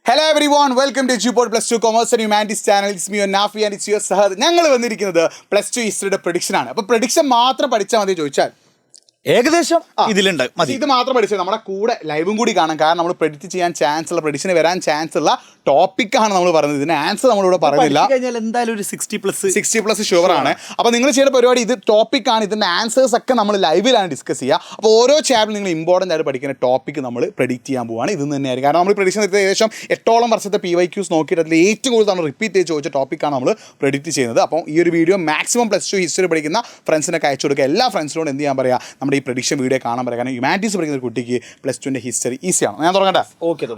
Hello everyone, welcome to Juport Plus 2 Commerce and Humanities channel. It's me, Nafi, and it's your Sahad. ഞങ്ങൾ വന്നിരിക്കുന്നത് plus two ഹിസ്റ്ററിയുടെ prediction ആണ്. അപ്പോൾ prediction മാത്രം പഠിച്ചാൽ മതി ചോദിച്ചാൽ ഏകദേശം ഇതിലുണ്ട് മതി. ഇത് മാത്രം പഠിച്ചത് നമ്മുടെ കൂടെ ലൈവും കൂടി കാണാം. കാരണം നമ്മൾ പ്രെഡിക്റ്റ് ചെയ്യാൻ ചാൻസ് ഉള്ള പ്രഡിക്ഷന് വരാൻ ചാൻസ് ഉള്ള ടോപ്പിക്കാണ് നമ്മൾ പറയുന്നത്. ഇതിന് ആൻസർ നമ്മളിവിടെ പറയുന്നില്ല. എന്തായാലും ഒരു 60+ ഷുവർ ആണ്. അപ്പോൾ നിങ്ങൾ ചെയ്യുന്ന പരിപാടി ഇത് ടോപ്പിക്കാണ്. ഇതിൻ്റെ ആൻസേഴ്സ് ഒക്കെ നമ്മൾ ലൈവിലാണ് ഡിസ്കസ് ചെയ്യുക. അപ്പോൾ ഓരോ ചാപ്റ്റർ നിങ്ങൾ ഇമ്പോർട്ടൻ്റ് ആയിട്ട് പഠിക്കുന്ന ടോപ്പിക്ക് നമ്മൾ പ്രെഡിക്റ്റ് ചെയ്യാൻ പോവുകയാണ്. ഇത് തന്നെയായിരിക്കും. കാരണം നമ്മൾ പ്രഡിക്ഷൻ എടുത്ത് ഏകദേശം 8ഓളം വർഷത്തെ PYQs നോക്കിയിട്ട് അതിൽ ഏറ്റവും കൂടുതൽ നമ്മൾ റിപ്പീറ്റ് ചെയ്ത് ചോദിച്ച ടോപ്പിക്കാണ് നമ്മൾ പ്രെഡിക്റ്റ് ചെയ്യുന്നത്. അപ്പോൾ ഈ ഒരു video maximum plus two history പഠിക്കുന്ന ഫ്രണ്ട്സിനൊക്കെ അയച്ചു കൊടുക്കുക. എല്ലാ ഫ്രണ്ട്സിനോടും എന്ത് ചെയ്യാൻ പറയുക, നമ്മുടെ ഈ പ്രഡിക്ഷൻ വീഡിയോ കാണാൻ പറയുക. കാരണം ഹ്യൂമാനിറ്റീസ് പഠിക്കുന്ന ഒരു കുട്ടിക്ക് പ്ലസ് ടുവിൻ്റെ ഹിസ്റ്ററി ഈസിയാണ്. ഞാൻ തുടങ്ങട്ടെ?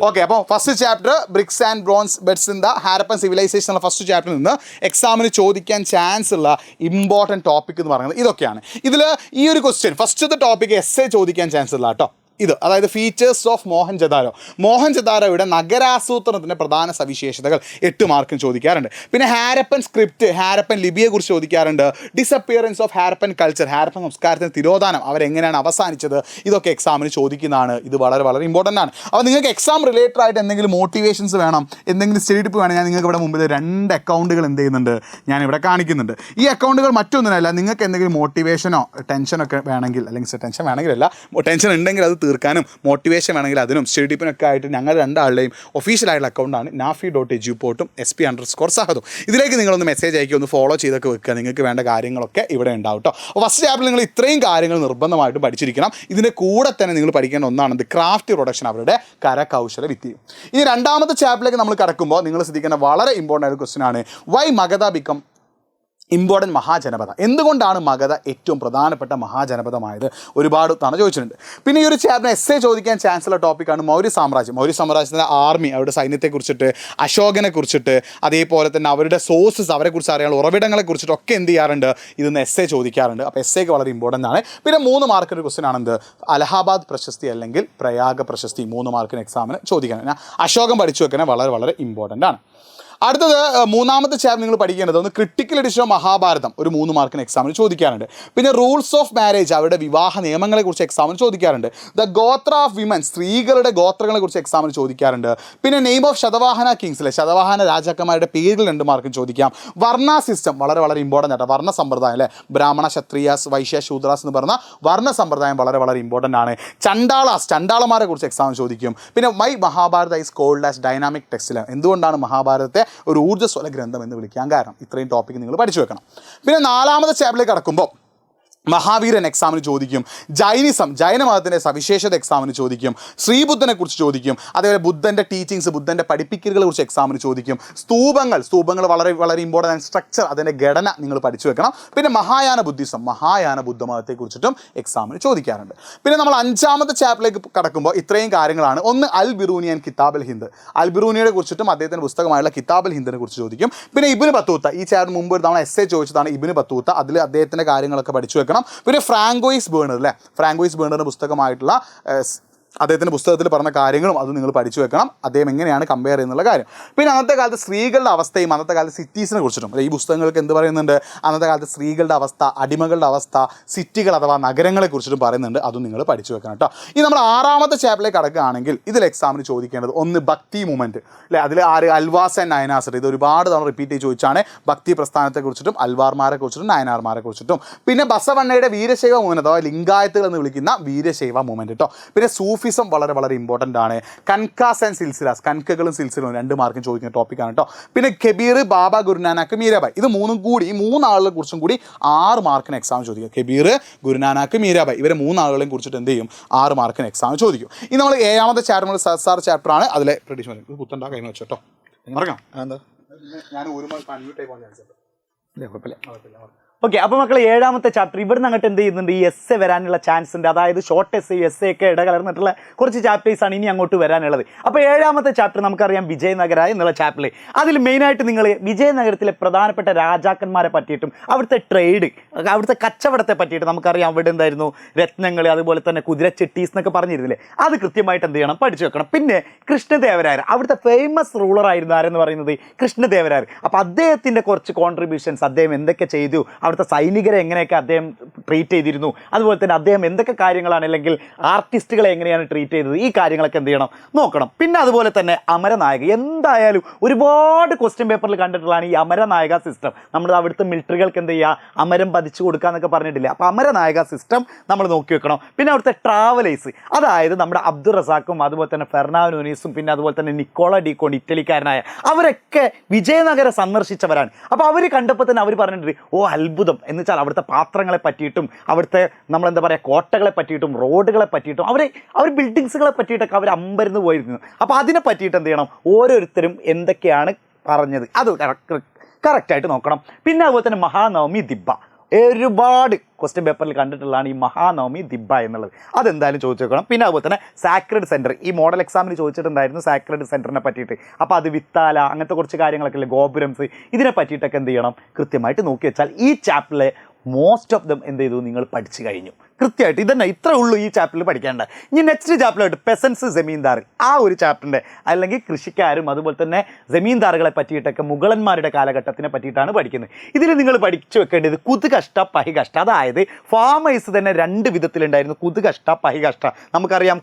ഓക്കെ. അപ്പോൾ first chapter bricks and bones beads in the Harappan civilisation എന്ന ഫസ്റ്റ് ചാപ്റ്ററിൽ നിന്ന് എക്സാമിന് ചോദിക്കാൻ ചാൻസ് ഉള്ള ഇമ്പോർട്ടൻറ്റ് ടോപ്പിക് എന്ന് പറയുന്നത് ഇതൊക്കെയാണ്. ഇതിൽ ഈ ഒരു ക്വസ്റ്റ്യൻ ഫസ്റ്റത്തെ ടോപ്പിക്ക് എസ്സേ ചോദിക്കാൻ ചാൻസ് ഉള്ള കേട്ടോ. ഇത് അതായത് ഫീച്ചേഴ്സ് ഓഫ് മോഹൻജദാരോ. മോഹൻജദാരോയുടെ നഗരാസൂത്രണത്തിൻ്റെ പ്രധാന സവിശേഷതകൾ 8 മാർക്കിന് ചോദിക്കാറുണ്ട്. പിന്നെ ഹാരപ്പൻ സ്ക്രിപ്റ്റ്, ഹാരപ്പൻ ലിപിയെക്കുറിച്ച് ചോദിക്കാറുണ്ട്. Disappearance of Harappan culture, Harappan സംസ്കാരത്തിന് തിരോധാനം, അവരെങ്ങനെയാണ് അവസാനിച്ചത്, ഇതൊക്കെ എക്സാമിന് ചോദിക്കുന്നതാണ്. ഇത് വളരെ വളരെ ഇമ്പോർട്ടൻ്റ് ആണ്. അപ്പോൾ നിങ്ങൾക്ക് എക്സാം റിലേറ്റഡ് ആയിട്ട് എന്തെങ്കിലും മോട്ടിവേഷൻസ് വേണം, എന്തെങ്കിലും സ്റ്റഡി ടിപ്പ് വേണം, ഞാൻ നിങ്ങൾക്ക് ഇവിടെ മുമ്പിൽ 2 അക്കൗണ്ടുകൾ എന്ത് ചെയ്യുന്നുണ്ട്, ഞാനിവിടെ കാണിക്കുന്നുണ്ട്. ഈ അക്കൗണ്ടുകൾ മറ്റൊന്നിനല്ല, നിങ്ങൾക്ക് എന്തെങ്കിലും മോട്ടിവേഷനോ ടെൻഷനോ ഒക്കെ വേണമെങ്കിൽ, അല്ലെങ്കിൽ ടെൻഷൻ വേണമെങ്കിലല്ല, ടെൻഷൻ ഉണ്ടെങ്കിൽ അത് തീർക്കാനും മോട്ടിവേഷൻ വേണമെങ്കിൽ അതിനും സ്റ്റഡി ടിപ്പിനൊക്കെ ആയിട്ട് ഞങ്ങൾ രണ്ടാളുടെയും ഒഫീഷ്യലായിട്ടുള്ള അക്കൗണ്ടാണ് nafi.ejuportum sp_സഹദും. ഇതിലേക്ക് നിങ്ങളൊന്ന് മെസ്സേജ് അയക്കുക, ഒന്ന് ഫോളോ ചെയ്തൊക്കെ വെക്കുക. നിങ്ങൾക്ക് വേണ്ട കാര്യങ്ങളൊക്കെ ഇവിടെ ഉണ്ടാവും കേട്ടോ. ഫസ്റ്റ് ചാപ്റ്ററിൽ നിങ്ങൾ ഇത്രയും കാര്യങ്ങൾ നിർബന്ധമായിട്ടും പഠിച്ചിരിക്കണം. ഇതിൻ്റെ കൂടെ തന്നെ നിങ്ങൾ പഠിക്കേണ്ട ഒന്നാണ് ക്രാഫ്റ്റ് പ്രൊഡക്ഷൻ, അവരുടെ കരകൗശല വിദ്യ. ഇനി രണ്ടാമത്തെ ചാപ്റ്ററിലേക്ക് നമ്മൾ കടക്കുമ്പോൾ നിങ്ങൾ ശ്രദ്ധിക്കേണ്ട വളരെ ഇമ്പോർട്ടൻ്റ് ആയ ക്വസ്റ്റ്യൻ ആണ്, Y Magadha become important mahajanapada. എന്തുകൊണ്ടാണ് മഗധ ഏറ്റവും പ്രധാനപ്പെട്ട മഹാജനപദമായത്? ഒരുപാട് തവണ ചോദിച്ചിട്ടുണ്ട്. പിന്നെ ഈ ഒരു ചാപ്റ്റർ എസ്സേ ചോദിക്കാൻ ചാൻസ് ഉള്ള ടോപ്പിക്കാണ് മൗര്യ സാമ്രാജ്യം. മൗര്യ സാമ്രാജ്യത്തിൻ്റെ ആർമി, അവരുടെ സൈന്യത്തെക്കുറിച്ചിട്ട്, അശോകനെ കുറിച്ചിട്ട്, അതേപോലെ തന്നെ അവരുടെ സോഴ്സസ്, അവരെക്കുറിച്ച് അറിയാനുള്ള ഉറവിടങ്ങളെക്കുറിച്ചിട്ടൊക്കെ എന്ത് ചെയ്യാറുണ്ട്, ഇതൊന്ന് എസ്സേ ചോദിക്കാറുണ്ട്. അപ്പോൾ എസ്സേക്ക് വളരെ ഇമ്പോർട്ടൻ്റ് ആണ്. പിന്നെ 3 മാർക്കിൻ്റെ ക്വസ്റ്റ്യൻ ആണെന്ത്, അലഹാബാദ് പ്രശസ്തി അല്ലെങ്കിൽ പ്രയാഗ പ്രശസ്തി. 3 മാർക്കിന് എക്സാമിന് ചോദിക്കാൻ അശോകം പഠിച്ചു വെക്കാൻ വളരെ വളരെ ഇമ്പോർട്ടൻ്റ് ആണ്. അടുത്തത് മൂന്നാമത്തെ ചാപ്റ്റർ നിങ്ങൾ പഠിക്കേണ്ടത് ഒന്ന് ക്രിട്ടിക്കൽ എഡിഷൻ ഓഫ് മഹാഭാരതം, ഒരു 3 മാർക്കിന് എക്സാമിന് ചോദിക്കാറുണ്ട്. പിന്നെ റൂൾസ് ഓഫ് മാരേജ്, അവരുടെ വിവാഹ നിയമങ്ങളെക്കുറിച്ച് എക്സാമിന് ചോദിക്കാറുണ്ട്. ദ ഗോത്ര ഓഫ് വിമൻ, സ്ത്രീകളുടെ ഗോത്രങ്ങളെക്കുറിച്ച് എക്സാമിന് ചോദിക്കാറുണ്ട്. പിന്നെ നെയിം ഓഫ് ശതവാഹന കിങ്സിലെ ശതവാഹന രാജാക്കന്മാരുടെ പേരിൽ 2 മാർക്കിന് ചോദിക്കാം. വർണ്ണ സിസ്റ്റം വളരെ വളരെ ഇമ്പോർട്ടൻ്റ് ആട്ടോ. വർണ്ണ സമ്പ്രദായം അല്ലേ, ബ്രാഹ്മണ, ക്ഷത്രിയാസ്, വൈശ്യ, ശൂദ്രാസ് എന്ന് പറഞ്ഞ വർണ്ണ സമ്പ്രദായം വളരെ വളരെ ഇമ്പോർട്ടൻ്റ് ആണ്. ചണ്ടാളമാരെ കുറിച്ച് എക്സാമിന് ചോദിക്കും. പിന്നെ my Mahabharata is called as dynamic text. എന്തുകൊണ്ടാണ് മഹാഭാരതത്തെ ഒരു ഊർജ്ജസ്വല ഗ്രന്ഥം എന്ന് വിളിക്കാൻ കാരണം? ഇത്രയും ടോപ്പിക്ക് നിങ്ങൾ പഠിച്ചു വെക്കണം. പിന്നെ 4ാമത്തെ ചാപ്റ്ററിലേക്ക് കടക്കുമ്പോൾ മഹാവീരൻ എക്സാമിന് ചോദിക്കും. ജൈനിസം, ജൈനമതത്തിൻ്റെ സവിശേഷത എക്സാമിന് ചോദിക്കും. ശ്രീബുദ്ധനെ കുറിച്ച് ചോദിക്കും. അതേപോലെ ബുദ്ധൻ്റെ ടീച്ചിങ്സ്, ബുദ്ധൻ്റെ പഠിപ്പിക്കലുകളെ കുറിച്ച് എക്സാമിന് ചോദിക്കും. സ്തൂപങ്ങൾ വളരെ വളരെ ഇമ്പോർട്ടൻ്റ് ആണ്. സ്ട്രക്ചർ, അതിൻ്റെ ഘടന നിങ്ങൾ പഠിച്ചു വെക്കണം. പിന്നെ മഹായാന ബുദ്ധിസം, മഹായാന ബുദ്ധമതത്തെക്കുറിച്ചിട്ടും എക്സാമിന് ചോദിക്കാറുണ്ട്. പിന്നെ നമ്മൾ 5ാമത്തെ ചാപ്റ്ററിലേക്ക് കടക്കുമ്പോൾ ഇത്രയും കാര്യങ്ങളാണ്. ഒന്ന് അൽ ബിറൂനി ആൻഡ് കിതാബ് അൽ ഹിന്ദ്, അൽ ബിറൂനിയെ കുറിച്ചിട്ടും അദ്ദേഹത്തിൻ്റെ പുസ്തകമായുള്ള കിതാബ് അൽ ഹിന്ദിനെ കുറിച്ച് ചോദിക്കും. പിന്നെ ഇബ്നു ബത്തൂത്ത, ഈ ചാപ്റ്റർ മുമ്പ് നമ്മൾ എസ്സേ ചോദിച്ചതാണ് ഇബ്നു ബത്തൂത്ത, അതിൽ അദ്ദേഹത്തിൻ്റെ കാര്യങ്ങളൊക്കെ പഠിച്ചു വെക്കണം. പിന്നെ ഫ്രാങ്കോയിസ് ബേണർ അല്ലേ, ഫ്രാങ്കോയിസ് ബേണറിൻ്റെ പുസ്തകമായിട്ടുള്ള അദ്ദേഹത്തിൻ്റെ പുസ്തകത്തിൽ പറഞ്ഞ കാര്യങ്ങളും അത് നിങ്ങൾ പഠിച്ചു വെക്കണം. അദ്ദേഹം എങ്ങനെയാണ് കമ്പയർ ചെയ്യുന്നുള്ള കാര്യം. പിന്നെ അന്നത്തെ കാലത്ത് സ്ത്രീകളുടെ അവസ്ഥയും അന്നത്തെ കാലത്ത് സിറ്റീസിനെ കുറിച്ചിട്ടും ഈ പുസ്തകങ്ങൾക്ക് എന്ത് പറയുന്നുണ്ട്, അന്നത്തെ കാലത്ത് സ്ത്രീകളുടെ അവസ്ഥ, അടിമകളുടെ അവസ്ഥ, സിറ്റികൾ അഥവാ നഗരങ്ങളെ കുറിച്ചിട്ടും പറയുന്നുണ്ട്. അതും നിങ്ങൾ പഠിച്ചു വെക്കണം കേട്ടോ. ഈ നമ്മൾ 6ാമത്തെ ചാപ്റ്ററിലേക്ക് കടക്കുകയാണെങ്കിൽ ഇതിൽ എക്സാമിന് ചോദിക്കേണ്ടത് ഒന്ന് ഭക്തി മൂവ്മെൻറ്റ് അല്ലേ. അതിൽ അൽവാസ് ആൻഡ് നയനാസർ, ഇത് ഒരുപാട് തവണ റിപ്പീറ്റ് ചെയ്ത് ചോദിച്ചാണ്. ഭക്തി പ്രസ്ഥാനത്തെക്കുറിച്ചിട്ടും അൽവാർമാരെ കുറിച്ചിട്ടും നയനാർമാരെ കുറിച്ചിട്ടും. പിന്നെ ബസവണ്ണയുടെ വീരശൈവ മൂവ്മെൻറ്റ് അഥവാ ലിംഗായത്തുകൾ എന്ന് വിളിക്കുന്ന വീരശൈവ മൂവ്മെൻറ്റ് കേട്ടോ. പിന്നെ സൂഫിസം വളരെ വളരെ ഇമ്പോർട്ടൻ്റ് ആണ്. കൻകാസ് ആൻഡ് സിൽസിലാസ്, കൻകകളും സിൽസിലും 2 മാർക്കിന് ചോദിക്കുന്ന ടോപ്പിക്കാണ് കേട്ടോ. പിന്നെ കബീർ, ബാബ, ഗുരുനാനാക്ക്, മീരാബായ്, ഇത് 3 കൂടി, ഈ 3 ആളുകളെ കുറിച്ചും കൂടി 6 മാർക്കിന് എക്സാം ചോദിക്കും. കബീർ, ഗുരുനാനാക്ക്, മീരാബായ്, ഇവരെ 3 ആളുകളെയും കുറിച്ചിട്ട് എന്ത് ചെയ്യും, 6 മാർക്കിന് എക്സാം ചോദിക്കും. ഇനി നമ്മൾ 7ാമത്തെ ചാപ്റ്റർ സസാർ ചാപ്റ്ററാണ്. അതിലെ പ്രഡിഷൻ കുത്തണ്ട കൈ വെച്ചോട്ടോ, മറക്കാം. എന്താ ഞാൻ ഒരു അൺമ്യൂട്ടായി പോകുന്ന കുഴപ്പമില്ല. ഓക്കെ. അപ്പോൾ മക്കളെ 7ാമത്തെ ചാപ്റ്റർ ഇവിടുന്ന് അങ്ങോട്ട് എന്ത് ചെയ്യുന്നുണ്ട്, ഈ എസ്സേ വരാനുള്ള ചാൻസ് ഉണ്ട്. അതായത് ഷോർട്ട് എസ്സേ ഒക്കെ ഇടകലർന്നിട്ടുള്ള കുറച്ച് ചാപ്റ്റേഴ്സാണ് ഇനി അങ്ങോട്ട് വരാനുള്ളത്. അപ്പോൾ 7ാമത്തെ ചാപ്റ്റർ നമുക്കറിയാം വിജയനഗര എന്നുള്ള ചാപ്റ്ററിൽ. അതിൽ മെയിനായിട്ട് നിങ്ങൾ വിജയനഗരത്തിലെ പ്രധാനപ്പെട്ട രാജാക്കന്മാരെ പറ്റിയിട്ടും അവിടുത്തെ ട്രേഡ്, അവിടുത്തെ കച്ചവടത്തെ പറ്റിയിട്ട് നമുക്കറിയാം. അവിടെ എന്തായിരുന്നു, രത്നങ്ങൾ, അതുപോലെ തന്നെ കുതിരച്ചെട്ടീസ് എന്നൊക്കെ പറഞ്ഞിരുന്നില്ലേ, അത് കൃത്യമായിട്ട് എന്ത് ചെയ്യണം, പഠിച്ചു വെക്കണം. പിന്നെ കൃഷ്ണദേവരായർ, അവിടുത്തെ ഫേമസ് റൂളർ ആയിരുന്നു ആരെന്ന് പറയുന്നത് കൃഷ്ണദേവരായർ. അപ്പോൾ അദ്ദേഹത്തിൻ്റെ കുറച്ച് കോൺട്രിബ്യൂഷൻസ്, അദ്ദേഹം എന്തൊക്കെ ചെയ്തു, അവിടുത്തെ സൈനികരെ എങ്ങനെയൊക്കെ അദ്ദേഹം ട്രീറ്റ് ചെയ്തിരുന്നു, അതുപോലെ തന്നെ അദ്ദേഹം എന്തൊക്കെ കാര്യങ്ങളാണ് അല്ലെങ്കിൽ ആർട്ടിസ്റ്റുകളെ എങ്ങനെയാണ് ട്രീറ്റ് ചെയ്തത്, ഈ കാര്യങ്ങളൊക്കെ എന്ത് ചെയ്യണം നോക്കണം. പിന്നെ അതുപോലെ തന്നെ അമരനായക, എന്തായാലും ഒരുപാട് ക്വസ്റ്റ്യൻ പേപ്പറിൽ കണ്ടിട്ടുള്ളതാണ് ഈ അമരനായക സിസ്റ്റം. നമ്മൾ അവിടുത്തെ മിലിറ്ററികൾക്ക് എന്ത് ചെയ്യുക, അമരം പതിച്ചു കൊടുക്കുക എന്നൊക്കെ പറഞ്ഞിട്ടില്ല. അപ്പോൾ അമരനായക സിസ്റ്റം നമ്മൾ നോക്കി വെക്കണം. പിന്നെ അവിടുത്തെ ട്രാവലേഴ്സ്, അതായത് നമ്മുടെ അബ്ദുൾ റസാഖും അതുപോലെ തന്നെ ഫെർണാണ്ടോ നൂനീസും പിന്നെ അതുപോലെ തന്നെ നിക്കോള ഡിക്കോൺ ഇറ്റലിക്കാരനായ അവരൊക്കെ വിജയനഗരം സന്ദർശിച്ചവരാണ്. അപ്പോൾ അവർ കണ്ടപ്പോൾ തന്നെ അവർ പറഞ്ഞിട്ടുണ്ട്, ഓ അത്ഭുതം എന്ന് വെച്ചാൽ അവിടുത്തെ പാത്രങ്ങളെ പറ്റിയിട്ടും അവിടുത്തെ നമ്മളെന്താ പറയുക കോട്ടകളെ പറ്റിയിട്ടും റോഡുകളെ പറ്റിയിട്ടും അവർ ബിൽഡിങ്സുകളെ പറ്റിയിട്ടൊക്കെ അവർ അമ്പരന്ന് പോയിരുന്നു. അപ്പോൾ അതിനെ പറ്റിയിട്ട് എന്ത് ചെയ്യണം, ഓരോരുത്തരും എന്തൊക്കെയാണ് പറഞ്ഞത് അത് കറക്റ്റായിട്ട് നോക്കണം. പിന്നെ അതുപോലെ തന്നെ മഹാനവമി ദിബ്ബ, ഒരുപാട് ക്വസ്റ്റ്യൻ പേപ്പറിൽ കണ്ടിട്ടുള്ളതാണ് ഈ മഹാനവമി ദിബ്ബ എന്നുള്ളത്. അതെന്തായാലും ചോദിച്ചു വെക്കണം. പിന്നെ അതുപോലെ തന്നെ സാക്രഡ് സെൻറ്റർ, ഈ മോഡൽ എക്സാമിന് ചോദിച്ചിട്ടുണ്ടായിരുന്നു സാക്രഡ് സെൻറ്ററിനെ പറ്റിയിട്ട്. അപ്പോൾ അത് വിത്താല അങ്ങനത്തെ കുറച്ച് കാര്യങ്ങളൊക്കെ അല്ലേ, ഗോപുരംസ്, ഇതിനെ പറ്റിയിട്ടൊക്കെ എന്ത് ചെയ്യണം, കൃത്യമായിട്ട് നോക്കി വെച്ചാൽ ഈ ചാപ്റ്ററിലെ മോസ്റ്റ് ഓഫ് ദം എന്ത് ചെയ്തു, നിങ്ങൾ പഠിച്ചു കഴിഞ്ഞു കൃത്യമായിട്ട്. ഇതന്നെ ഇത്രേ ഉള്ളൂ ഈ ചാപ്റ്ററിൽ പഠിക്കേണ്ട. ഇനി നെക്സ്റ്റ് ചാപ്റ്ററായിട്ട് പെസൻസ് ജമീന്ദാർ, ആ ഒരു ചാപ്റ്ററിൻ്റെ അല്ലെങ്കിൽ കൃഷിക്കാരും അതുപോലെ തന്നെ ജമീന്ദാറുകളെ പറ്റിയിട്ടൊക്കെ മുഗളന്മാരുടെ കാലഘട്ടത്തിനെ പറ്റിയിട്ടാണ് പഠിക്കുന്നത്. ഇതിൽ നിങ്ങൾ പഠിച്ചു വെക്കേണ്ടത് കുതുകഷ്ട പഹികഷ്ട, അതായത് ഫാമേഴ്സ് തന്നെ രണ്ട് വിധത്തിലുണ്ടായിരുന്നു, കുതുകഷ്ട പഹികഷ്ട. നമുക്കറിയാം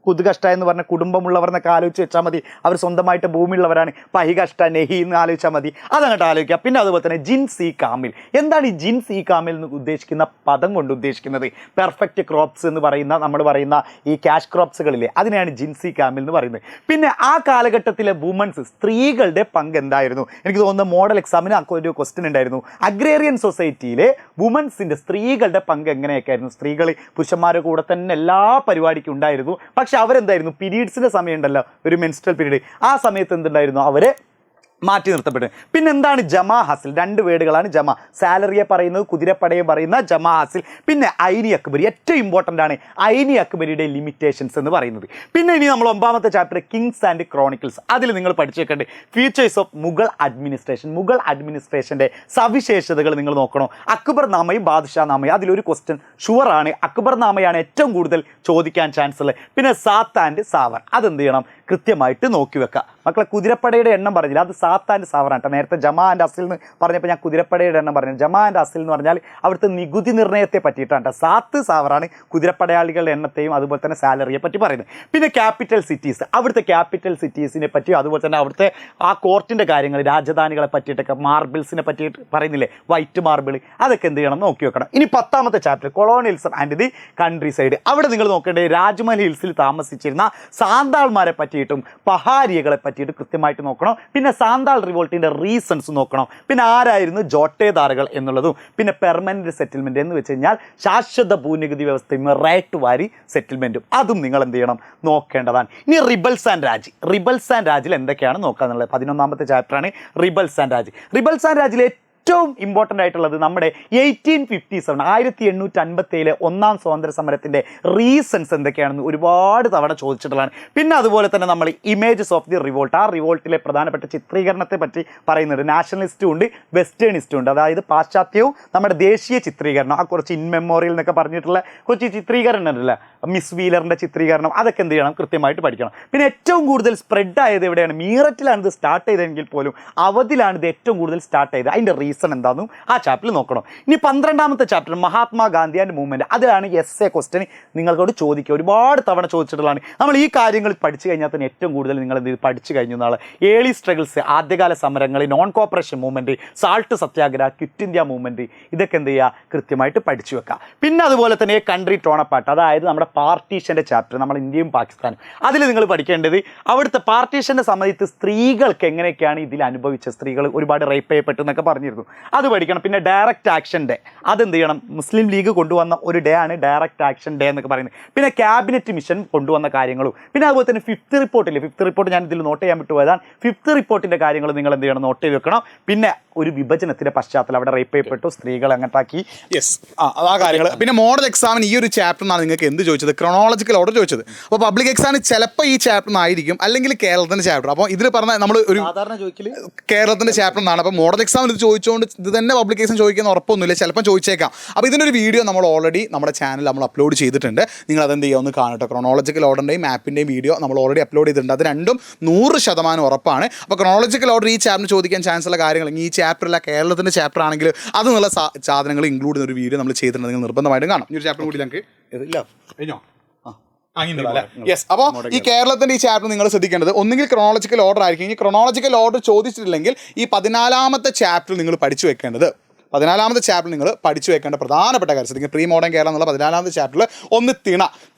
കുതുകഷ്ട എന്ന് പറഞ്ഞ കുടുംബമുള്ളവർ എന്നൊക്കെ ആലോചിച്ച് വെച്ചാൽ മതി, അവർ സ്വന്തമായിട്ട് ഭൂമിയുള്ളവരാണ്. പഹികഷ്ട നെഹി എന്ന് ആലോചിച്ചാൽ മതി, അതങ്ങോട്ട് ആലോചിക്കുക. പിന്നെ അതുപോലെ തന്നെ ജിൻസ് ഇ കാമിൽ, എന്താണ് ഈ ജിൻസ് ഇ കാമിൽ എന്ന് ഉദ്ദേശിക്കുന്ന പദം കൊണ്ട് ഉദ്ദേശിക്കുന്നത്, പെർഫെക്റ്റ് ക്രോപ്സ് എന്ന് പറയുന്ന നമ്മൾ പറയുന്ന ഈ ക്യാഷ് ക്രോപ്സുകളില്ലേ, അതിനെയാണ് ജിൻസ് ഇ കാമിൽ എന്ന് പറയുന്നത്. പിന്നെ ആ കാലഘട്ടത്തിലെ വുമൻസ്, സ്ത്രീകളുടെ പങ്ക് എന്തായിരുന്നു, എനിക്ക് തോന്നുന്ന മോഡൽ എക്സാമിന് ഒരു ക്വസ്റ്റ്യൻ ഉണ്ടായിരുന്നു, അഗ്രേറിയൻ സൊസൈറ്റിയിലെ വുമൻസിൻ്റെ സ്ത്രീകളുടെ പങ്ക് എങ്ങനെയൊക്കെ ആയിരുന്നു. സ്ത്രീകൾ പുരുഷന്മാരുടെ കൂടെ തന്നെ എല്ലാ പരിപാടിക്കും ഉണ്ടായിരുന്നു. പക്ഷെ അവരെന്തായിരുന്നു, പീരീഡ്സിൻ്റെ സമയം ഉണ്ടല്ലോ, ഒരു മെൻസ്ട്രൽ പീരീഡ്, ആ സമയത്ത് എന്തുണ്ടായിരുന്നു, അവരെ മാറ്റി നിർത്തപ്പെട്ടു. പിന്നെ എന്താണ് ജമാ ഹസിൽ, രണ്ട് വേർഡുകളാണ് ജമാ, സാലറിയെ പറയുന്നത്, കുതിരപ്പടയെ പറയുന്ന ജമാ ഹസിൽ. പിന്നെ ഐനി അക്ബരി, ഏറ്റവും ഇമ്പോർട്ടൻ്റ് ആണ് ഐനി അക്ബരിയുടെ ലിമിറ്റേഷൻസ് എന്ന് പറയുന്നത്. പിന്നെ ഇനി നമ്മൾ 9ാമത്തെ ചാപ്റ്റർ കിങ്സ് ആൻഡ് ക്രോണിക്കിൾസ്, അതിൽ നിങ്ങൾ പഠിച്ചു വെക്കേണ്ടത് features of Mughal administration, Mughal അഡ്മിനിസ്ട്രേഷൻ്റെ സവിശേഷതകൾ നിങ്ങൾ നോക്കണം. അക്ബർ നാമയും ബാദ്ഷാ നാമയും, അതിലൊരു ക്വസ്റ്റ്യൻ ഷുവറാണ്, അക്ബർ നാമയാണ് ഏറ്റവും കൂടുതൽ ചോദിക്കാൻ ചാൻസ് ഉള്ളത്. പിന്നെ സാത്ത് ആൻഡ് സാവർ, അതെന്ത് ചെയ്യണം, കൃത്യമായിട്ട് നോക്കി വെക്കുക. മക്കളെ കുതിരപ്പടയുടെ എണ്ണം പറഞ്ഞില്ല, അത് സാത്ത് ആൻഡ് സാവറാണ് കേട്ടോ. നേരത്തെ ജമാ ആൻഡ് അസിൽ എന്ന് പറഞ്ഞപ്പോൾ ഞാൻ കുതിരപ്പടയുടെ എണ്ണം പറഞ്ഞു. ജമാ ആൻഡ് അസിൽ എന്ന് പറഞ്ഞാൽ അവിടുത്തെ നികുതി നിർണ്ണയത്തെ പറ്റിയിട്ടാണ് കേട്ടോ. സാത്ത് സാവറാണ് കുതിരപ്പടയാളികളുടെ എണ്ണത്തെയും അതുപോലെ തന്നെ സാലറിയെ പറ്റി പറയുന്നത്. പിന്നെ ക്യാപിറ്റൽ സിറ്റീസ്, അവിടുത്തെ ക്യാപിറ്റൽ സിറ്റീസിനെ പറ്റി അതുപോലെ തന്നെ അവിടുത്തെ ആ കോർട്ടിൻ്റെ കാര്യങ്ങൾ, രാജധാനികളെ പറ്റിയിട്ടൊക്കെ, മാർബിൾസിനെ പറ്റിയിട്ട് പറയുന്നില്ലേ, വൈറ്റ് മാർബിൾ, അതൊക്കെ എന്ത് ചെയ്യണം നോക്കി വെക്കണം. ഇനി 10ാമത്തെ chapter colonialism and the countryside, അവിടെ നിങ്ങൾ നോക്കേണ്ടത് രാജ്മഹൽ ഹിൽസിൽ താമസിച്ചിരുന്ന സാന്താൾമാരെ പറ്റിയിട്ടും പഹാരിയകളെ പറ്റിയിട്ട് കൃത്യമായിട്ട് നോക്കണം. പിന്നെ സാന്താൾ റിവോൾട്ടിൻ്റെ റീസൺസ് നോക്കണം. പിന്നെ ആരായിരുന്നു ജോട്ടേദാറുകൾ എന്നുള്ളതും, പിന്നെ പെർമനൻറ്റ് സെറ്റിൽമെൻറ്റ് എന്ന് വെച്ച് കഴിഞ്ഞാൽ ശാശ്വത ഭൂനികുതി വ്യവസ്ഥയും റൈറ്റ് വാരി സെറ്റിൽമെൻറ്റും, അതും നിങ്ങൾ എന്ത് ചെയ്യണം നോക്കേണ്ടതാണ്. ഇനി rebels and Raj, rebels and രാജിൽ എന്തൊക്കെയാണ് നോക്കാന്നുള്ളത് 11ാമത്തെ ചാപ്റ്ററാണ് rebels and Raj. Rebels and രാജിലെ ഏറ്റവും ഇമ്പോർട്ടൻ്റ് ആയിട്ടുള്ളത് നമ്മുടെ 1857 1857 ഒന്നാം സ്വാതന്ത്ര്യ സമരത്തിൻ്റെ റീസൺസ് എന്തൊക്കെയാണെന്ന് ഒരുപാട് തവണ ചോദിച്ചിട്ടുള്ളതാണ്. പിന്നെ അതുപോലെ തന്നെ നമ്മൾ ഇമേജസ് ഓഫ് ദി റിവോൾട്ട്, ആ റിവോൾട്ടിലെ പ്രധാനപ്പെട്ട ചിത്രീകരണത്തെ പറ്റി പറയുന്നത് നാഷണലിസ്റ്റും ഉണ്ട് വെസ്റ്റേണിസ്റ്റും ഉണ്ട്. അതായത് പാശ്ചാത്യവും നമ്മുടെ ദേശീയ ചിത്രീകരണം, ആ കുറച്ച് ഇൻ മെമ്മോറിയൽ എന്നൊക്കെ പറഞ്ഞിട്ടുള്ള കുറച്ച് ചിത്രീകരണം ഉണ്ടല്ലോ, മിസ് വീലറിൻ്റെ ചിത്രീകരണം, അതൊക്കെ എന്ത് ചെയ്യണം കൃത്യമായിട്ട് പഠിക്കണം. പിന്നെ ഏറ്റവും കൂടുതൽ സ്പ്രെഡ് ആയത് എവിടെയാണ്, മീററ്റിലാണ് ഇത് സ്റ്റാർട്ട് ചെയ്തതെങ്കിൽ പോലും അവധിലാണ് ഇത് ഏറ്റവും കൂടുതൽ സ്റ്റാർട്ട് ചെയ്തത്. അതിൻ്റെ റീസൺ എന്താണെന്നും ആ ചാപ്റ്ററിൽ നോക്കണം. ഇനി 12ാമത്തെ ചാപ്റ്റർ മഹാത്മാഗാന്ധി ആൻഡ് മൂവ്മെൻറ്റ്, അതിലാണ് എസ്എ ക്വസ്റ്റ്യൻ നിങ്ങളോട് ചോദിക്കുക, ഒരുപാട് തവണ ചോദിച്ചിട്ടുള്ളതാണ്. നമ്മൾ ഈ കാര്യങ്ങൾ പഠിച്ചു കഴിഞ്ഞാൽ തന്നെ ഏറ്റവും കൂടുതൽ നിങ്ങൾ എന്ത് പഠിച്ചു കഴിഞ്ഞു എന്നാണ്. ഏർലി സ്ട്രഗിൾസ്, ആദ്യകാല സമരങ്ങൾ, നോൺ കോപ്പറേഷൻ മൂവ്മെൻറ്റ്, സാൾട്ട് സത്യാഗ്രഹ, ക്വിറ്റ് ഇന്ത്യ മൂവ്മെൻറ്റ്, ഇതൊക്കെ എന്ത് ചെയ്യുക കൃത്യമായിട്ട് പഠിച്ചു വെക്കുക. പിന്നെ അതുപോലെ തന്നെ കൺട്രി ടോണപ്പാട്ട്, അതായത് നമ്മുടെ പാർട്ടീഷൻ്റെ ചാപ്റ്റർ, നമ്മൾ ഇന്ത്യയും പാകിസ്ഥാനും, അതിൽ നിങ്ങൾ പഠിക്കേണ്ടത് അവിടുത്തെ പാർട്ടീഷൻ്റെ സമയത്ത് സ്ത്രീകൾക്ക് എങ്ങനെയൊക്കെയാണ് ഇതിൽ അനുഭവിച്ചത്, സ്ത്രീകൾ ഒരുപാട് റേപ്പ് ചെയ്യപ്പെട്ടു എന്നൊക്കെ പറഞ്ഞിരുന്നു, അത് പഠിക്കണം. പിന്നെ ഡയറക്റ്റ് ആക്ഷൻ ഡേ, അതെന്ത് ചെയ്യണം, മുസ്ലിം ലീഗ് കൊണ്ടുവന്ന ഒരു ഡേ ആണ് ഡയറക്റ്റ് ആക്ഷൻ ഡേ എന്നൊക്കെ പറയുന്നത്. പിന്നെ ക്യാബിനറ്റ് മിഷൻ കൊണ്ടുവന്ന കാര്യങ്ങളും, പിന്നെ അതുപോലെ തന്നെ ഫിഫ്ത്ത് റിപ്പോർട്ട് ഞാൻ ഇതിൽ നോട്ട് ചെയ്യാൻ വിട്ടുപോയതാണ്. ഫിഫ്ത്ത് റിപ്പോർട്ടിൻ്റെ കാര്യങ്ങൾ നിങ്ങൾ എന്ത് ചെയ്യണം നോട്ട് ചെയ്ത് വെക്കണം. പിന്നെ ഒരു വിഭജനത്തിൻ്റെ പശ്ചാത്തലം, അവിടെ റേപ്പ് ചെയ്യപ്പെട്ടു, സ്ത്രീകൾ അങ്ങോട്ടാക്കി, യെസ് ആ കാര്യങ്ങൾ. പിന്നെ മോഡൽ എക്സാമിന് ഈ ഒരു ചാപ്റ്ററിനാണ് നിങ്ങൾക്ക് എന്ത് ചോദിച്ചത്, ക്രോണോളജിക്കൽ ഓർഡർ ചോദിച്ചത്. അപ്പോൾ പബ്ലിക് എക്സാമിന് ചിലപ്പോൾ ഈ ചാപ്റ്റർ ആയിരിക്കും, അല്ലെങ്കിൽ കേരളത്തിൻ്റെ ചാപ്റ്റർ. അപ്പോൾ ഇതിൽ പറഞ്ഞ നമ്മൾ ഒരു സാധാരണ ചോദിക്കൽ കേരളത്തിൻ്റെ ചാപ്റ്റർ എന്നാണ്. അപ്പോൾ മോഡൽ എക്സാമിന് ഇത് ചോദിച്ചോ ആയതുകൊണ്ട് ഇത് തന്നെ പബ്ലിക്കേഷൻ ചോദിക്കുന്ന ഉറപ്പൊന്നുമില്ല, ചിലപ്പോൾ ചോദിച്ചേക്കാം. അപ്പോൾ ഇതിൻ്റെ ഒരു വീഡിയോ നമ്മൾ ഓൾറെഡി നമ്മുടെ ചാനൽ നമ്മൾ അപ്ലോഡ് ചെയ്തിട്ടുണ്ട്. നിങ്ങൾ അതെന്ത് ചെയ്യുക, ഒന്ന് കാണട്ടെ. ക്രോണോളജിക്കൽ ഓർഡറിൻ്റെയും മാപ്പിൻ്റെയും വീഡിയോ നമ്മൾ ഓൾറെഡി അപ്ലോഡ് ചെയ്തിട്ടുണ്ട്. അത് രണ്ടും 100% ഉറപ്പാണ്. അപ്പോൾ ക്രോണോളജിക്കൽ ഓർഡർ ഈ ചാപ്റ്റർ ചോദിക്കാൻ ചാൻസ് ഉള്ള കാര്യങ്ങൾ, ഈ ചാപ്റ്ററിലെ കേരളത്തിൻ്റെ ചാപ്റ്റർ ആണെങ്കിൽ അതെന്നുള്ള സാധനങ്ങൾ ഇൻക്ലൂഡ് ചെയ്യുന്ന ഒരു വീഡിയോ നമ്മൾ ചെയ്തിട്ടുണ്ട്. നിങ്ങൾ നിർബന്ധമായിട്ടും കാണാം. ഈ ഒരു ചാപ്റ്റർ കൂടി ഞങ്ങൾക്ക് ഇതില്ല കഴിഞ്ഞോ? യെസ്. അപ്പോൾ ഈ കേരളത്തിൻ്റെ ഈ ചാപ്റ്റർ നിങ്ങൾ ശ്രദ്ധിക്കേണ്ടത് ഒന്നുകിൽ ക്രോണോളജിക്കൽ ഓർഡർ ആയിരിക്കും. ഈ ക്രോണോളജിക്കൽ ഓർഡർ ചോദിച്ചിട്ടില്ലെങ്കിൽ ഈ 14ാമത്തെ ചാപ്റ്റർ നിങ്ങൾ പഠിച്ചു വെക്കേണ്ടത്, 14ാമത്തെ ചാപ്റ്റർ നിങ്ങൾ പഠിച്ചു വെക്കേണ്ട പ്രധാനപ്പെട്ട കാര്യം ശ്രദ്ധിക്കുക. പ്രീ മോഡേൺ കേരളം എന്നുള്ള 14ാമത്തെ ചാപ്റ്ററിൽ ഒന്ന്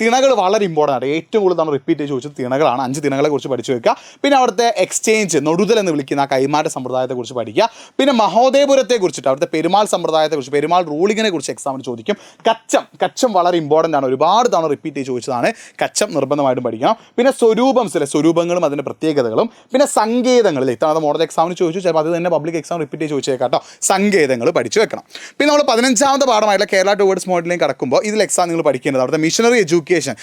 തിണകൾ വളരെ ഇമ്പോർട്ടൻ്റ് ആണ്. ഏറ്റവും കൂടുതൽ നമ്മൾ റിപ്പീറ്റ് ചെയ്ത് ചോദിച്ചത് തിണകളാണ്. 5 തിണകളെ കുറിച്ച് പഠിച്ചു വെക്കുക. പിന്നെ അവിടുത്തെ എക്സ്ചേഞ്ച്, നൊടുതൽ എന്ന് വിളിക്കുന്ന ആ കൈമാറ്റ സമ്പ്രദായത്തെക്കുറിച്ച് പഠിക്കുക. പിന്നെ മഹോദയപുരത്തെ കുറിച്ചിട്ട് അവിടുത്തെ പെരുമാൾ സമ്പ്രദായത്തെക്കുറിച്ച്, പെരുമാൾ റൂളിങ്ങിനെ കുറിച്ച് എക്സാമിന് ചോദിക്കും. കച്ചം വളരെ ഇമ്പോർട്ടൻ്റ് ആണ്. ഒരുപാട് തവണ റിപ്പീറ്റ് ചെയ്ത് ചോദിച്ചതാണ്. കച്ചം നിർബന്ധമായിട്ടും പഠിക്കണം. പിന്നെ സ്വരൂപങ്ങളും അതിൻ്റെ പ്രത്യേകതകളും, പിന്നെ സങ്കേതങ്ങളിൽ ഇത്തവണ മോഡൽ എക്സാമിന് ചോദിച്ചു, ചിലപ്പോൾ അത് തന്നെ പബ്ലിക് എക്സാം റിപ്പീറ്റ് ചെയ്ത് ചോദിച്ചേക്കാം കേട്ടോ. സങ്കേതങ്ങൾ പഠിച്ചു വെക്കണം. പിന്നെ നമ്മൾ 15ാമത്തെ പാഠമായിട്ടുള്ള കേരള ടുവേർഡ്സ് മോഡലിലേക്ക് കടക്കുമ്പോൾ ഇതിൽ എക്സാം നിങ്ങൾ പഠിക്കേണ്ടത് അവിടുത്തെ missionary education,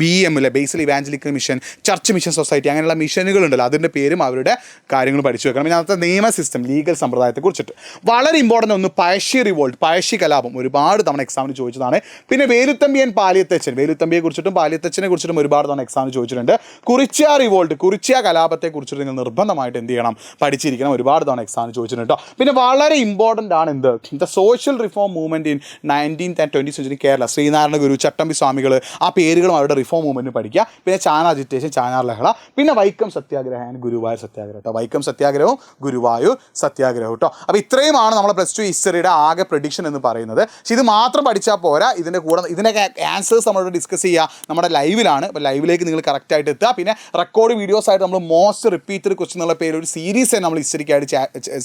BM Basel evangelical mission, church mission society, അങ്ങനെയുള്ള മിഷനുകളുണ്ടല്ലോ, അതിൻ്റെ പേരും അവരുടെ കാര്യങ്ങൾ പഠിച്ചു വെക്കണം. പിന്നെ അവിടുത്തെ നിയമ സിസ്റ്റം, ലീഗൽ സമ്പ്രദായത്തെ കുറിച്ചിട്ട് വളരെ ഇമ്പോർട്ടൻ്റ് ഒന്ന് പഴശ്ശി റിവോൾട്ട്, പഴശ്ശി കലാപം ഒരുപാട് തവണ എക്സാമിന് ചോദിച്ചതാണ്. പിന്നെ വേലുത്തമ്പി ആൻഡ് പാലിയത്തച്ഛൻ, വേലുത്തമ്പിയെ കുറിച്ചിട്ടും പാലിയത്തച്ഛനെ കുറിച്ചിട്ടും ഒരുപാട് തവണ എക്സാമിന് ചോദിച്ചിട്ടുണ്ട്. കുറിച്യ റിവോൾട്ട്, കുറിച്യ കലാപത്തെ കുറിച്ചിട്ട് നിങ്ങൾ നിർബന്ധമായിട്ട് എന്ത് ചെയ്യണം, പഠിച്ചിരിക്കണം. ഒരുപാട് തവണ എക്സാമിന് ചോദിച്ചിട്ടുണ്ട് കേട്ടോ. പിന്നെ വളരെ ഇമ്പോർട്ടൻ്റ് ആണ് എന്ത്, the social reform movement in 19th and 20th century Kerala, Sree Narayana Guru, Chattampi Swamikal, ആ പേരുകളും അവരുടെ റിഫോം മൂവ്മെൻറ്റ് പഠിക്കുക. പിന്നെ ചാന അജിറ്റേഷൻ, ചാനാർ ലഹള, പിന്നെ വൈക്കം സത്യാഗ്രഹം ആൻഡ് ഗുരുവായൂർ സത്യാഗ്രഹം കേട്ടോ. വൈക്കം സത്യാഗ്രഹവും ഗുരുവായൂർ സത്യാഗ്രഹവും കേട്ടോ. അപ്പോൾ ഇത്രയുമാണ് നമ്മളെ +2 ഹിസ്റ്ററിയുടെ ആകെ പ്രഡിക്ഷൻ എന്ന് പറയുന്നത്. പക്ഷേ ഇത് മാത്രം പഠിച്ചാൽ പോരാ, ഇതിൻ്റെ കൂടെ ഇതിൻ്റെ ആൻസേഴ്സ് നമ്മളോട് ഡിസ്കസ് ചെയ്യുക നമ്മുടെ ലൈവിലാണ്. അപ്പോൾ ലൈവിലേക്ക് നിങ്ങൾ കറക്റ്റായിട്ട് എത്തുക. പിന്നെ റെക്കോർഡ് വീഡിയോസ് ആയിട്ട് നമ്മൾ മോസ്റ്റ് റിപ്പീറ്റഡ് ക്വസ്റ്റ്യൻ എന്നുള്ള പേര് ഒരു സീരീസ് നമ്മൾ ഹിസ്റ്ററിക്കായിട്ട്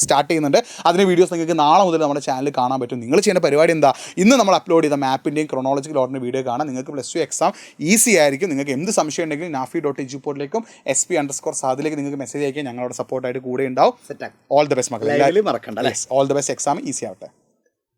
സ്റ്റാർട്ട് ചെയ്യുന്നുണ്ട്. അതിൻ്റെ വീഡിയോസ് നിങ്ങൾക്ക് നാളെ മുതൽ നമ്മുടെ ചാനലിൽ കാണാൻ പറ്റും. നിങ്ങൾ ചെയ്യുന്ന പരിപാടി എന്താ, ഇന്ന് നമ്മൾ അപ്ലോഡ് ചെയ്ത മാപ്പിൻ്റെയും ക്രോണോളജിക്കൽ ഓർഡറിൻ്റെ വീഡിയോ കാണാം. നിങ്ങൾക്ക് +2 എക്സാം ഈസി ആയിരിക്കും. നിങ്ങൾക്ക് എന്ത് സംശയം ഉണ്ടെങ്കിലും nafi.ejuportലേക്കും SP_സാദിലേക്ക് നിങ്ങൾക്ക് മെസ്സേജ് അയക്കുക. ഞങ്ങളുടെ സപ്പോർട്ടായിട്ട് കൂടെ ഉണ്ടാവും. ഓൾ ദ ബെസ്റ്റ് മക്കളെ, മറക്കണ്ട. All the best. Exam easy ആവട്ടെ.